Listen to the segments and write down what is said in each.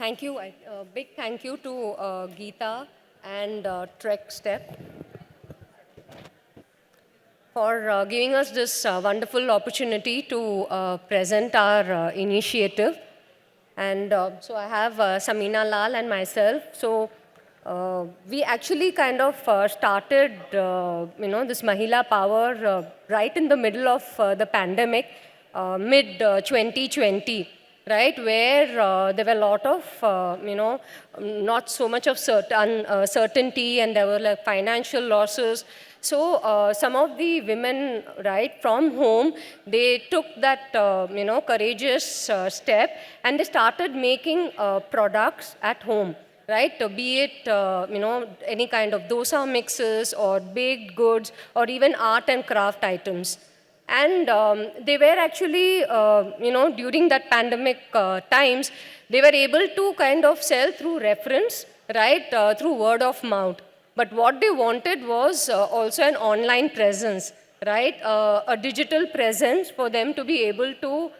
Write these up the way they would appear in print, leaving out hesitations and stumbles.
Thank you. Big thank you to Geeta and Trek Step for giving us this wonderful opportunity to present our initiative. And so I have Samina Lal and myself. So we actually kind of started, this Maheela Power right in the middle of the pandemic, mid 2020, right, where there were a lot of, not so much of certainty, and there were like financial losses. So some of the women, right, from home, they took that, courageous step, and they started making products at home, right? Be it, any kind of dosa mixes or baked goods or even art and craft items. And they were actually, during that pandemic times, they were able to kind of sell through reference, right, through word of mouth. But what they wanted was also an online presence, right, a digital presence for them to be able to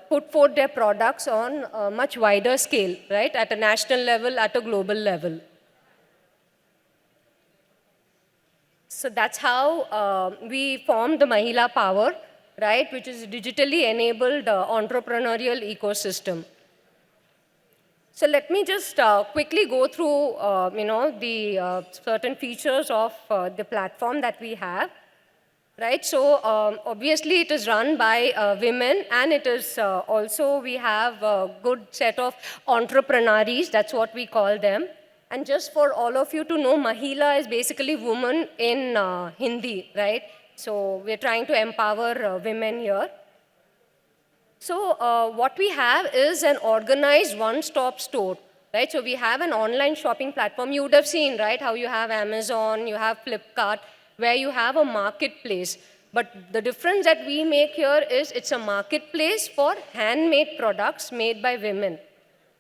put forth their products on a much wider scale, right, at a national level, at a global level. So that's how we formed the Maheela Power, right, which is a digitally enabled entrepreneurial ecosystem. So let me just quickly go through, the certain features of the platform that we have. Right, so obviously it is run by women, and it is also, we have a good set of entrepreneurs, that's what we call them. And just for all of you to know, Maheela is basically woman in Hindi, right? So we're trying to empower women here. So what we have is an organized one-stop store, right? So we have an online shopping platform. You would have seen, right, how you have Amazon, you have Flipkart, where you have a marketplace. But the difference that we make here is it's a marketplace for handmade products made by women,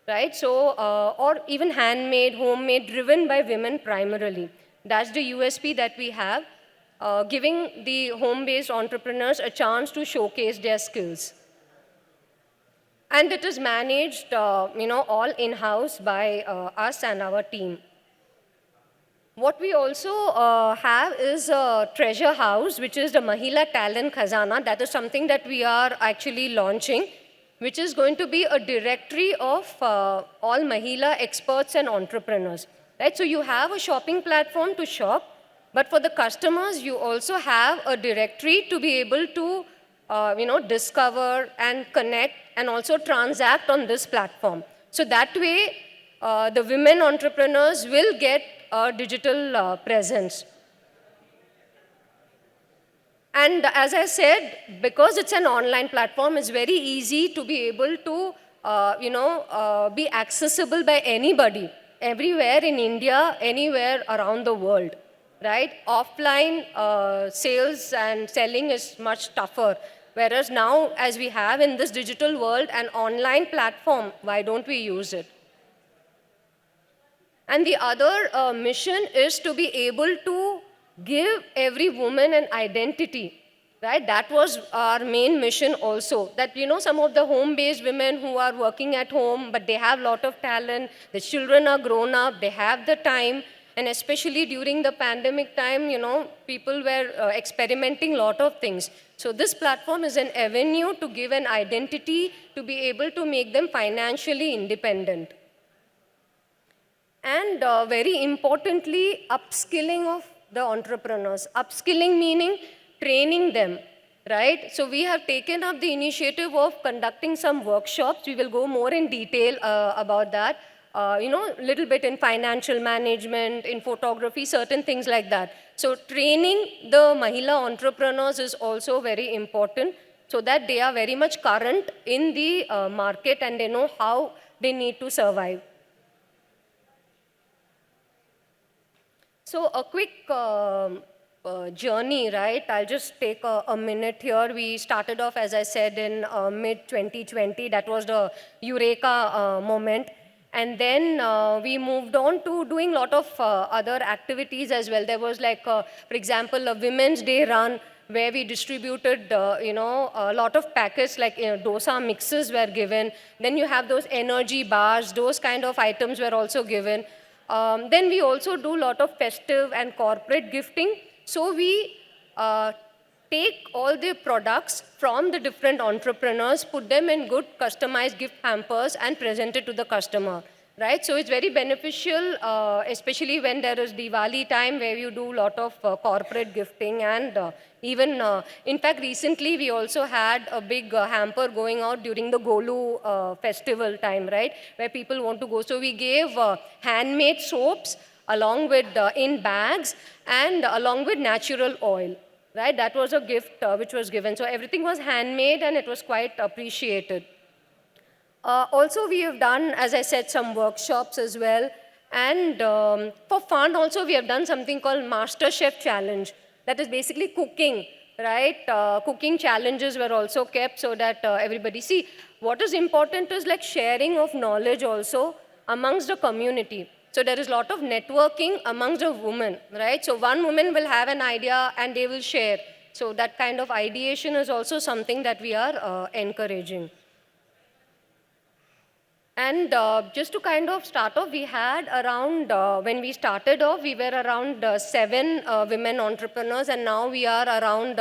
right? So, or even handmade, homemade, driven by women primarily. That's the USP that we have, giving the home-based entrepreneurs a chance to showcase their skills. And it is managed, all in-house by us and our team. What we also have is a treasure house, which is the Maheela Talent Khazana. That is something that we are actually launching, which is going to be a directory of all Maheela experts and entrepreneurs. Right? So you have a shopping platform to shop, but for the customers, you also have a directory to be able to discover and connect and also transact on this platform. So that way, the women entrepreneurs will get a digital presence. And as I said, because it's an online platform, it's very easy to be able to, be accessible by anybody, everywhere in India, anywhere around the world, right? Offline sales and selling is much tougher. Whereas now, as we have in this digital world, an online platform, why don't we use it? And the other mission is to be able to give every woman an identity, right? That was our main mission also, that, some of the home-based women who are working at home, but they have a lot of talent, the children are grown up, they have the time, and especially during the pandemic time, people were experimenting a lot of things. So this platform is an avenue to give an identity, to be able to make them financially independent. And very importantly, upskilling of the entrepreneurs. Upskilling meaning training them, right? So we have taken up the initiative of conducting some workshops. We will go more in detail about that. Little bit in financial management, in photography, certain things like that. So training the Maheela entrepreneurs is also very important, so that they are very much current in the market and they know how they need to survive. So a quick journey, right? I'll just take a minute here. We started off, as I said, in mid-2020. That was the Eureka moment. And then we moved on to doing a lot of other activities as well. There was like, for example, a Women's Day run, where we distributed, a lot of packets like dosa mixes were given. Then you have those energy bars, those kind of items were also given. Then we also do a lot of festive and corporate gifting. So we take all the products from the different entrepreneurs, put them in good customized gift hampers and present it to the customer, right? So it's very beneficial, especially when there is Diwali time where you do a lot of corporate gifting and in fact, recently we also had a big hamper going out during the Golu festival time, right? Where people want to go. So we gave handmade soaps along with in bags and along with natural oil. Right, that was a gift which was given. So everything was handmade and it was quite appreciated. Also, we have done, as I said, some workshops as well. And for fun also, we have done something called Master Chef Challenge. That is basically cooking, right? Cooking challenges were also kept so that everybody... See, what is important is like sharing of knowledge also amongst the community. So there is a lot of networking amongst the women, right? So one woman will have an idea and they will share. So that kind of ideation is also something that we are encouraging. And just to kind of start off, we had around, when we started off, we were around 7 women entrepreneurs, and now we are around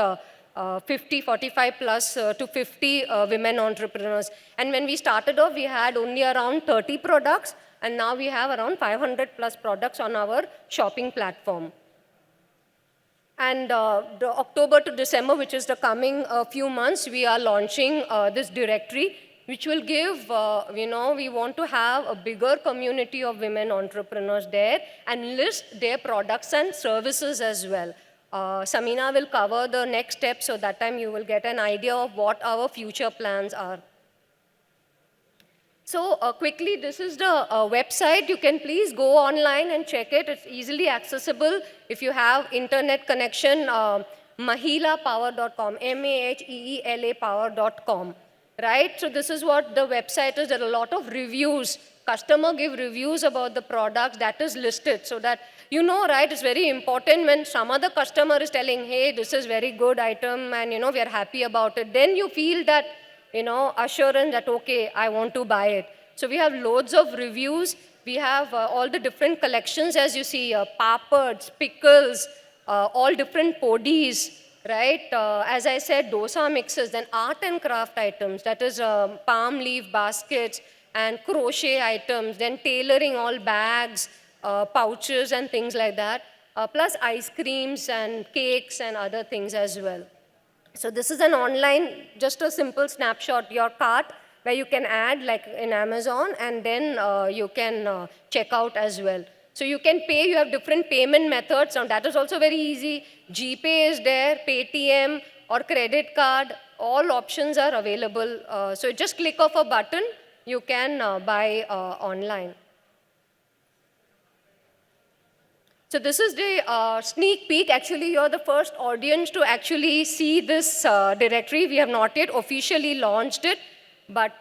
50, 45 plus to 50 women entrepreneurs. And when we started off, we had only around 30 products, and now we have around 500 plus products on our shopping platform. And the October to December, which is the coming few months, we are launching this directory, which will give, we want to have a bigger community of women entrepreneurs there and list their products and services as well. Samina will cover the next step, so that time you will get an idea of what our future plans are. So quickly, this is the website. You can please go online and check it. It's easily accessible if you have internet connection, maheelapower.com, M-A-H-E-E-L-A power.com, right? So this is what the website is. There are a lot of reviews. Customer give reviews about the products that is listed so that, right, it's very important when some other customer is telling, hey, this is very good item and, we are happy about it. Then you feel that, assurance that, okay, I want to buy it. So we have loads of reviews. We have all the different collections, as you see, papads, pickles, all different podis, right? As I said, dosa mixes, then art and craft items, that is palm leaf baskets and crochet items, then tailoring, all bags, pouches and things like that, plus ice creams and cakes and other things as well. So this is an online, just a simple snapshot, your cart, where you can add like in Amazon, and then you can check out as well. So you can pay, you have different payment methods, and that is also very easy. GPay is there, Paytm or credit card, all options are available. So just click of a button, you can buy online. So this is the sneak peek. Actually, you're the first audience to actually see this directory. We have not yet officially launched it, but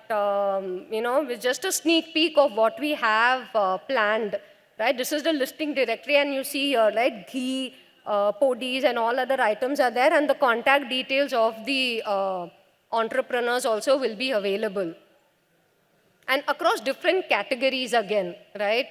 with just a sneak peek of what we have planned, right? This is the listing directory, and you see here, right, ghee, podis, and all other items are there, and the contact details of the entrepreneurs also will be available. And across different categories again, right?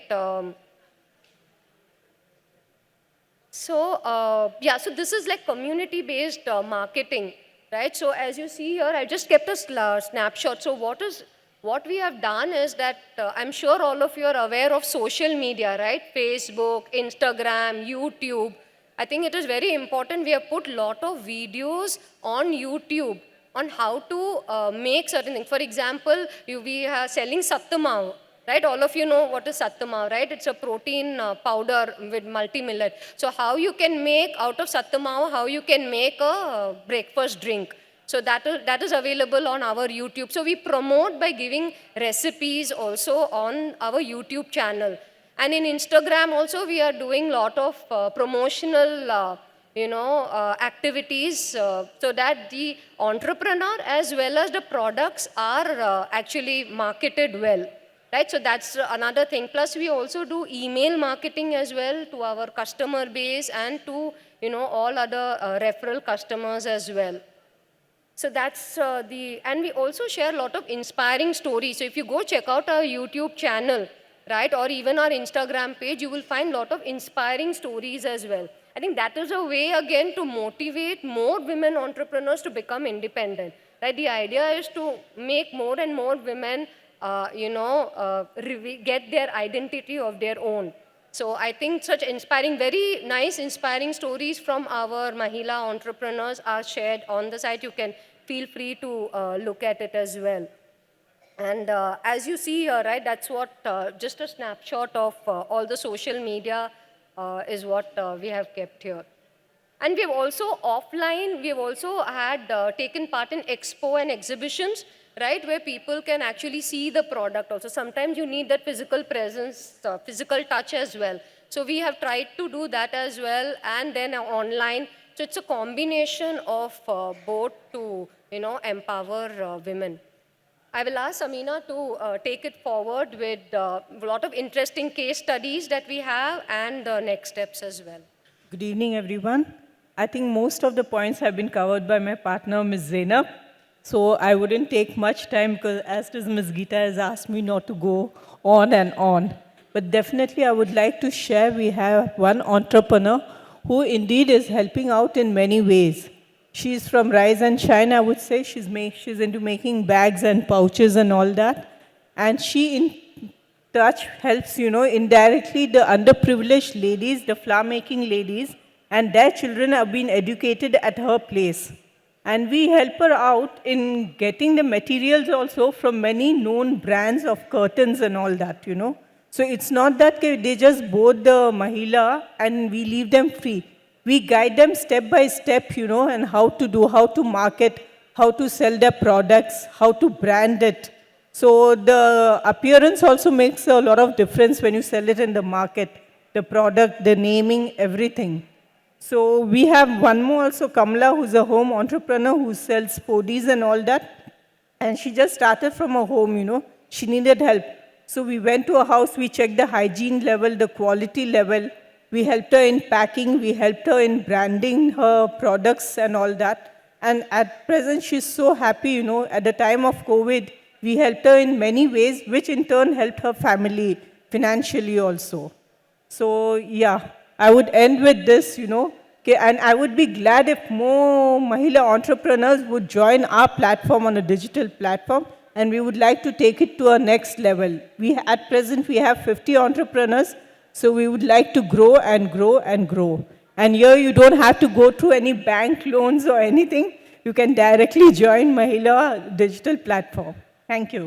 So this is like community-based marketing, right? So as you see here, I just kept a snapshot. So what we have done is that I'm sure all of you are aware of social media, right? Facebook, Instagram, YouTube. I think it is very important. We have put a lot of videos on YouTube on how to make certain things. For example, we are selling sattamav. Right, all of you know what is sattamav, right? It's a protein powder with multi-millet. So how you can make out of sattamav, how you can make a breakfast drink. So that is available on our YouTube. So we promote by giving recipes also on our YouTube channel. And in Instagram also we are doing a lot of promotional activities so that the entrepreneur as well as the products are actually marketed well. right? So that's another thing. Plus, we also do email marketing as well to our customer base and to, all other referral customers as well. So that's and we also share a lot of inspiring stories. So if you go check out our YouTube channel, right, or even our Instagram page, you will find a lot of inspiring stories as well. I think that is a way, again, to motivate more women entrepreneurs to become independent, right? The idea is to make more and more women, get their identity of their own. So I think such inspiring, very nice inspiring stories from our Maheela entrepreneurs are shared on the site. You can feel free to look at it as well. And as you see here, right, that's what, just a snapshot of all the social media is what we have kept here. And we've also offline, we've also had taken part in expo and exhibitions, right, where people can actually see the product also. Sometimes you need that physical presence, physical touch as well. So we have tried to do that as well, and then online. So it's a combination of both to, empower women. I will ask Amina to take it forward with a lot of interesting case studies that we have and the next steps as well. Good evening, everyone. I think most of the points have been covered by my partner, Ms. Zainab. So I wouldn't take much time because as Ms. Geeta has asked me not to go on and on. But definitely I would like to share, we have one entrepreneur who indeed is helping out in many ways. She's from Rise and Shine, I would say. She's into making bags and pouches and all that. And she in touch helps, indirectly the underprivileged ladies, the flower making ladies, and their children have been educated at her place. And we help her out in getting the materials also from many known brands of curtains and all that, So it's not that they just board the Maheela and we leave them free. We guide them step by step, and how to market, how to sell their products, how to brand it. So the appearance also makes a lot of difference when you sell it in the market, the product, the naming, everything. So we have one more also, Kamala, who's a home entrepreneur who sells podies and all that. And she just started from her home, She needed help. So we went to her house, we checked the hygiene level, the quality level. We helped her in packing, we helped her in branding her products and all that. And at present, she's so happy, At the time of COVID, we helped her in many ways, which in turn helped her family financially also. So, yeah, I would end with this, Okay, and I would be glad if more Maheela entrepreneurs would join our platform on a digital platform, and we would like to take it to a next level. At present, we have 50 entrepreneurs, so we would like to grow and grow and grow. And here you don't have to go through any bank loans or anything. You can directly join Maheela digital platform. Thank you.